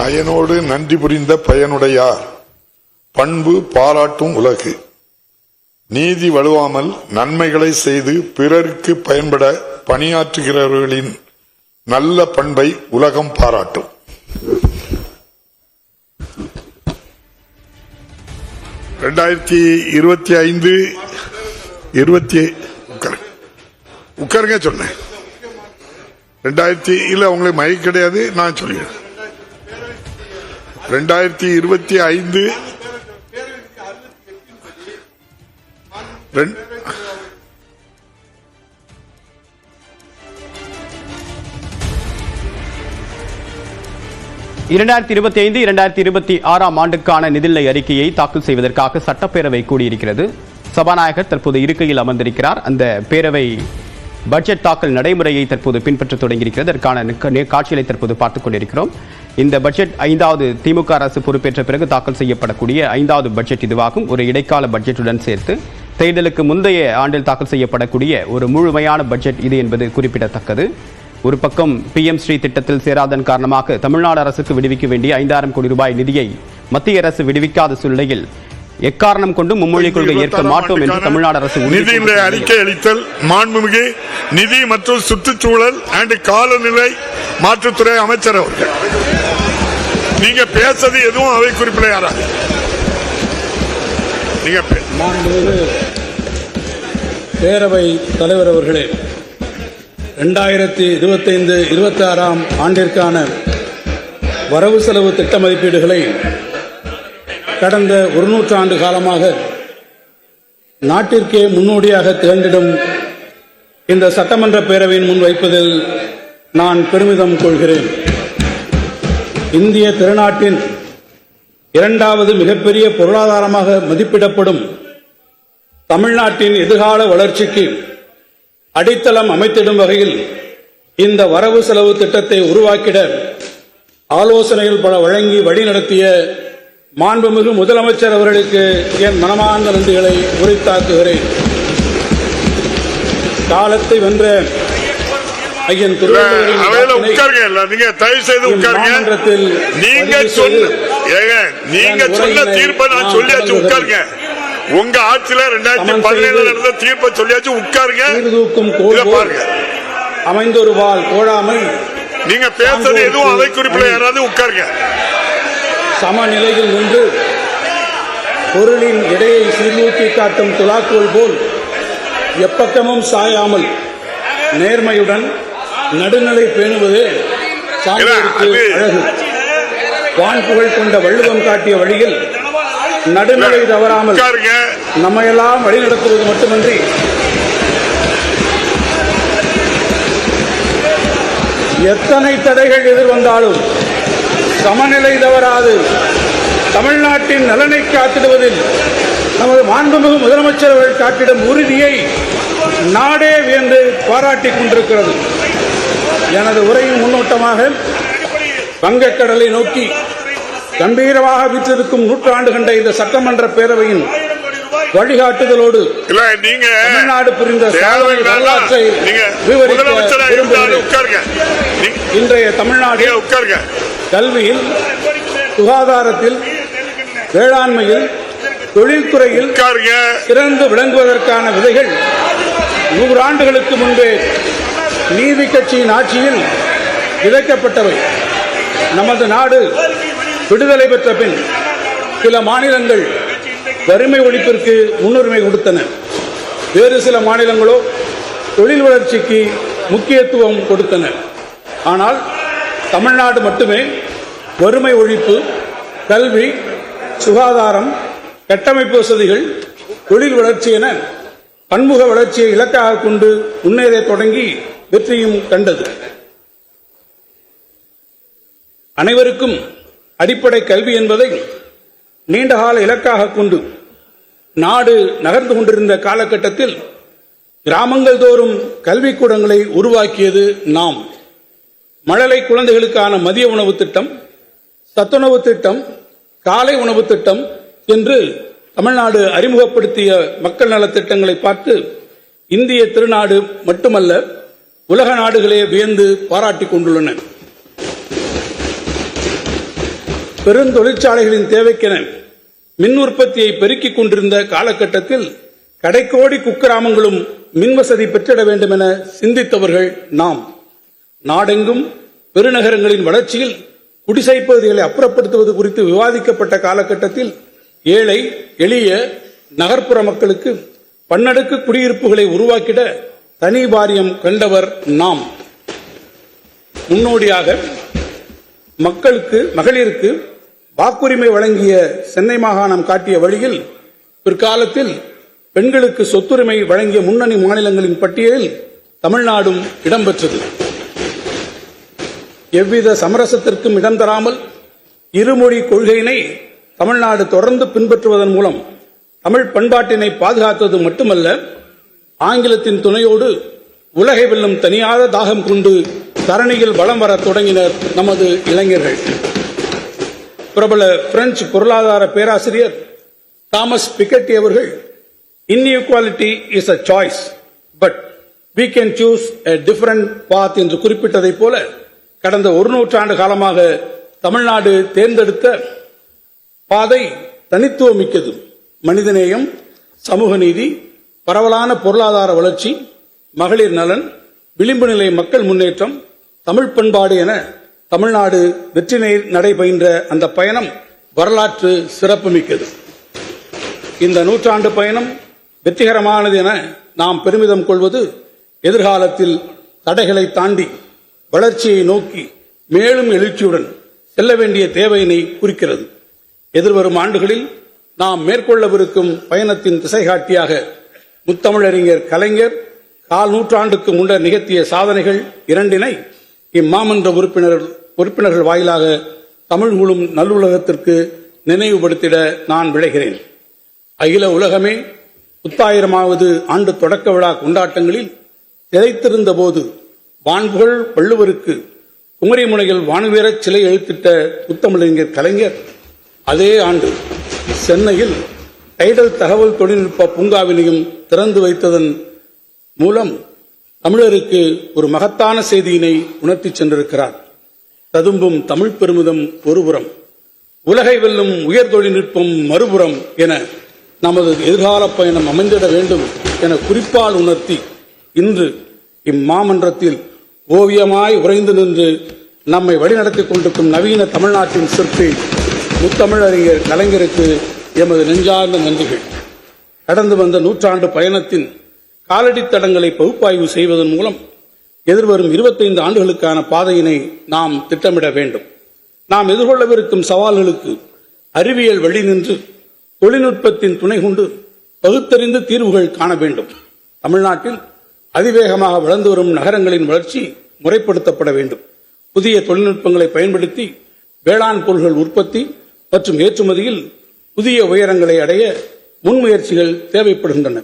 நயனோடு நன்றி புரிந்த பயனுடையார் பண்பு பாராட்டும் உலகு. நீதி வலுவாமல் நன்மைகளை செய்து பிறருக்கு பயன்பட பணியாற்றுகிறவர்களின் நல்ல பண்பை உலகம் பாராட்டும். உட்காருங்க சொன்னேன். 2000 இல்ல உங்களுக்கு மைக் கிடையாது, நான் சொல்லிடுறேன். 2025 2025-2026 ஆண்டுக்கான நிதிநிலை அறிக்கையை தாக்கல் செய்வதற்காக சட்டப்பேரவை கூடியிருக்கிறது. சபாநாயகர் தற்போது இருக்கையில் அமர்ந்திருக்கிறார். அந்த பேரவை பட்ஜெட் தாக்கல் நடைமுறையை தற்போது பின்பற்ற தொடங்கியிருக்கிறது. அதற்கான காட்சிகளை தற்போது பார்த்துக் கொண்டிருக்கிறோம். இந்த பட்ஜெட் 5வது திமுக அரசு பொறுப்பேற்ற பிறகு தாக்கல் செய்யப்படக்கூடிய 5வது பட்ஜெட் இதுவாகும். ஒரு இடைக்கால பட்ஜெட்டுடன் சேர்த்து தேர்தலுக்கு முந்தைய ஆண்டில் தாக்கல் செய்யப்படக்கூடிய ஒரு முழுமையான பட்ஜெட் இது என்பது குறிப்பிடத்தக்கது. ஒரு பக்கம் PM ஸ்ரீ திட்டத்தில் சேராதன் காரணமாக தமிழ்நாடு அரசுக்கு விடுவிக்க வேண்டிய 5000 கோடி ரூபாய் நிதியை மத்திய அரசு விடுவிக்காத சூழ்நிலையில் எக்காரணம் கொண்டு மும்மொழி கொள்கை ஏற்க மாட்டோம் என்று தமிழ்நாடு அரசு நிதி அறிக்கை அளித்தல் மாண்புமிகு நிதி மற்றும் சுற்றுச்சூழல் அண்ட் காலநிலை மாற்றுத்துறை அமைச்சர் அவர்கள், நீங்க பேசது எதுவும் அவை குறிப்பிட யாராது நீங்க பேரவை தலைவர் அவர்களே, 2025-26 ஆண்டிற்கான வரவு செலவு திட்ட மதிப்பீடுகளை கடந்த 100 ஆண்டு காலமாக நாட்டிற்கே முன்னோடியாக திகழ்ந்திடும் இந்த சட்டமன்ற பேரவையின் முன் வைப்பதில் நான் பெருமிதம் கொள்கிறேன். இந்திய திருநாட்டின் 2வது மிகப்பெரிய பொருளாதாரமாக மதிப்பிடப்படும் தமிழ்நாட்டின் எதிர்கால வளர்ச்சிக்கு அடித்தளம் அமைத்திடும் வகையில் இந்த வரவு செலவு திட்டத்தை உருவாக்கிட ஆலோசனைகள் பல வழங்கி வழிநடத்திய மாண்புமிகு முதலமைச்சர் அவர்களுக்கு என் மனமார்ந்த நன்றிகளை உரித்தாக்குகிறேன். காலத்தை வென்ற ஐயன் திருவள்ளுவரின் நீங்க சொன்ன தீர்ப்பை நான் சொல்லியாச்சு, உட்காருங்க. உங்க ஆட்சியில 2017 நடந்த தீர்ப்பை சொல்லியாச்சு, உட்காருங்க. பாருங்க, அமைந்தொரு வாழ் கோடாமல் நீங்க பேசுறது எதுவும் அவை குறிப்பிட யாராவது உட்காருங்க. சமநிலையில் நின்று பொருளின் எடையை சீர்தூக்கி காட்டும் துலாக்கோல் போல் எப்பக்கமும் சாயாமல் நேர்மையுடன் நடுநிலை பேணுவதே சான்றோருக்கு அழகு. வான்புகழ் கொண்ட வள்ளுவம் காட்டிய வழியில் நடுநிலை தவறாமல் நம்மையெல்லாம் வழிநடத்துவது மட்டுமன்றி எத்தனை தடைகள் எதிர்வந்தாலும் சமநிலை தவறாது தமிழ்நாட்டின் நலனை காத்திடுவதில் நமது மாண்புமிகு முதலமைச்சர் அவர்கள் காட்டிடும் உறுதியை நாடே வியந்து பாராட்டிக் கொண்டிருக்கிறது. எனது உரையின் முன்னோட்டமாக வங்கக்கடலை நோக்கி கம்பீரமாக வீற்றிருக்கும் 100 ஆண்டு கண்ட இந்த சட்டமன்ற பேரவையின் வழிகாட்டுதலோடு தமிழ்நாடு புரிந்த வரலாற்றை இன்றைய தமிழ்நாடு கல்வியில், சுகாதாரத்தில், வேளாண்மையில், தொழில்துறையில் சிறந்து விளங்குவதற்கான விதைகள் 100 ஆண்டுகளுக்கு முன்பே நீதி கட்சியின் ஆட்சியில் விதைக்கப்பட்டவை. நமது நாடு விடுதலை பெற்ற பின் சில மாநிலங்கள் வறுமை ஒழிப்பிற்கு முன்னுரிமை கொடுத்தன. வேறு சில மாநிலங்களோ தொழில் வளர்ச்சிக்கு முக்கியத்துவம் கொடுத்தன. ஆனால் தமிழ்நாடு மட்டுமே வறுமை ஒழிப்பு, கல்வி, சுகாதாரம், கட்டமைப்பு வசதிகள், தொழில் வளர்ச்சி என பன்முக வளர்ச்சியை இலக்காக கொண்டு முன்னேற தொடங்கி வெற்றியும் கண்டது. அனைவருக்கும் அடிப்படை கல்வி என்பதை நீண்டகால இலக்காக கொண்டு நாடு நகர்ந்து கொண்டிருந்த காலகட்டத்தில் கிராமங்கள் தோறும் கல்விக்கூடங்களை உருவாக்கியது நாம். மழலை குழந்தைகளுக்கான மதிய உணவு திட்டம், சத்துணவு திட்டம், காலை உணவு திட்டம் என்று தமிழ்நாடு அறிமுகப்படுத்திய மக்கள் நல திட்டங்களை பார்த்து இந்திய திருநாடு மட்டுமல்ல உலக நாடுகளே வியந்து பாராட்டிக் கொண்டுள்ளன. பெருந்தொழிற்சாலைகளின் தேவைக்கென மின் உற்பத்தியை பெருக்கிக் கொண்டிருந்த காலகட்டத்தில் கடைக்கோடி குக்கிராமங்களும் மின்வசதி பெற்றிட வேண்டும் என சிந்தித்தவர்கள் நாம். நாடெங்கும் பெருநகரங்களின் வளர்ச்சியில் குடிசை பகுதிகளை அப்புறப்படுத்துவது குறித்து விவாதிக்கப்பட்ட காலகட்டத்தில் ஏழை எளிய நகர்ப்புற மக்களுக்கு பன்னடுக்கு குடியிருப்புகளை உருவாக்கிட தனி வாரியம் கண்டவர் நாம். முன்னோடியாக மகளிருக்கு வாக்குரிமை வழங்கிய சென்னை மாகாணம் காட்டிய வழியில் பிற்காலத்தில் பெண்களுக்கு சொத்துரிமை வழங்கிய முன்னணி மாநிலங்களின் பட்டியலில் தமிழ்நாடும் இடம்பெற்றது. எவ்வித சமரசத்திற்கும் இடம் தராமல் இருமொழி கொள்கையினை தமிழ்நாடு தொடர்ந்து பின்பற்றுவதன் மூலம் தமிழ் பண்பாட்டினை பாதுகாத்தது மட்டுமல்ல, ஆங்கிலத்தின் துணையோடு உலகை வெல்லும் தனியாத தாகம் கொண்டு தரணியில் வலம் வர தொடங்கினர் நமது இளைஞர்கள். பிரபல பிரெஞ்சு பொருளாதார பேராசிரியர் தாமஸ் பிக்கெட்டி அவர்கள், inequality is a choice, but we can choose a different path என்று குறிப்பிட்டதைப் போல கடந்த ஒரு நூற்றாண்டு காலமாக தமிழ்நாடு தேர்ந்தெடுத்த பாதை தனித்துவமிக்கது. மனிதநேயம், சமூக நீதி, பரவலான பொருளாதார வளர்ச்சி, மகளிர் நலன், விளிம்பு நிலை மக்கள் முன்னேற்றம், தமிழ் பண்பாடு என தமிழ்நாடு வெற்றி நடைபயின்ற அந்த பயணம் வரலாற்று சிறப்புமிக்கது. இந்த நூற்றாண்டு பயணம் வெற்றிகரமானது என நாம் பெருமிதம் கொள்வது எதிர்காலத்தில் தடைகளை தாண்டி வளர்ச்சியை நோக்கி மேலும் எழுச்சியுடன் செல்ல வேண்டிய தேவையினை குறிக்கிறது. எதிர்வரும் ஆண்டுகளில் நாம் மேற்கொள்ளவிருக்கும் பயணத்தின் திசைகாட்டியாக முத்தமிழறிஞர் கலைஞர் கால் நூற்றாண்டுக்கு முன்னர் நிகழ்த்திய சாதனைகள் இரண்டினை இம்மாமன்ற உறுப்பினர்கள் வாயிலாக தமிழ் முழும் நல்லுலகத்திற்கு நினைவுபடுத்திட நான் விளைகிறேன். அகில உலகமே 1000வது ஆண்டு தொடக்க விழா கொண்டாட்டங்களில் திளைத்திருந்த போது வான்புகழ் வள்ளுவருக்கு குமரிமுனையில் வானுவீரச் சிலை எழுத்திட்ட முத்தமிழறிஞர் கலைஞர் அதே ஆண்டு சென்னையில் டைடல் தகவல் தொழில்நுட்ப பூங்காவினையும் திறந்து வைத்ததன் மூலம் தமிழருக்கு ஒரு மகத்தான செய்தியினை உணர்த்தி சென்றிருக்கிறார். ததும்பும் தமிழ் பெருமிதம் ஒருபுறம், உலகை வெல்லும் உயர் தொழில்நுட்பம் மறுபுறம் என நமது எதிர்கால பயணம் அமைந்திட வேண்டும் என குறிப்பால் உணர்த்தி இன்று இம்மாமன்றத்தில் ஓவியமாய் உறைந்து நின்று நம்மை வழிநடத்திக் கொண்டிருக்கும் நவீன தமிழ்நாட்டின் சிற்பி முத்தமிழறிஞர் கலைஞருக்கு எமது நெஞ்சார்ந்த நன்றிகள். கடந்து வந்த நூற்றாண்டு பயணத்தின் காலடி தடங்களை பகுப்பாய்வு செய்வதன் மூலம் எதிர்வரும் 25 ஆண்டுகளுக்கான பாதையினை நாம் திட்டமிட வேண்டும். நாம் எதிர்கொள்ளவிருக்கும் சவால்களுக்கு அறிவியல் வழி நின்று தொழில்நுட்பத்தின் துணை கொண்டு பகுத்தறிந்து தீர்வுகள் காண வேண்டும். தமிழ்நாட்டில் அதிவேகமாக வளர்ந்து வரும் நகரங்களின் வளர்ச்சி முறைப்படுத்தப்பட வேண்டும். புதிய தொழில்நுட்பங்களை பயன்படுத்தி வேளாண் பொருட்கள் உற்பத்தி மற்றும் ஏற்றுமதியில் புதிய உயரங்களை அடைய முன்முயற்சிகள் தேவைப்படுகின்றன.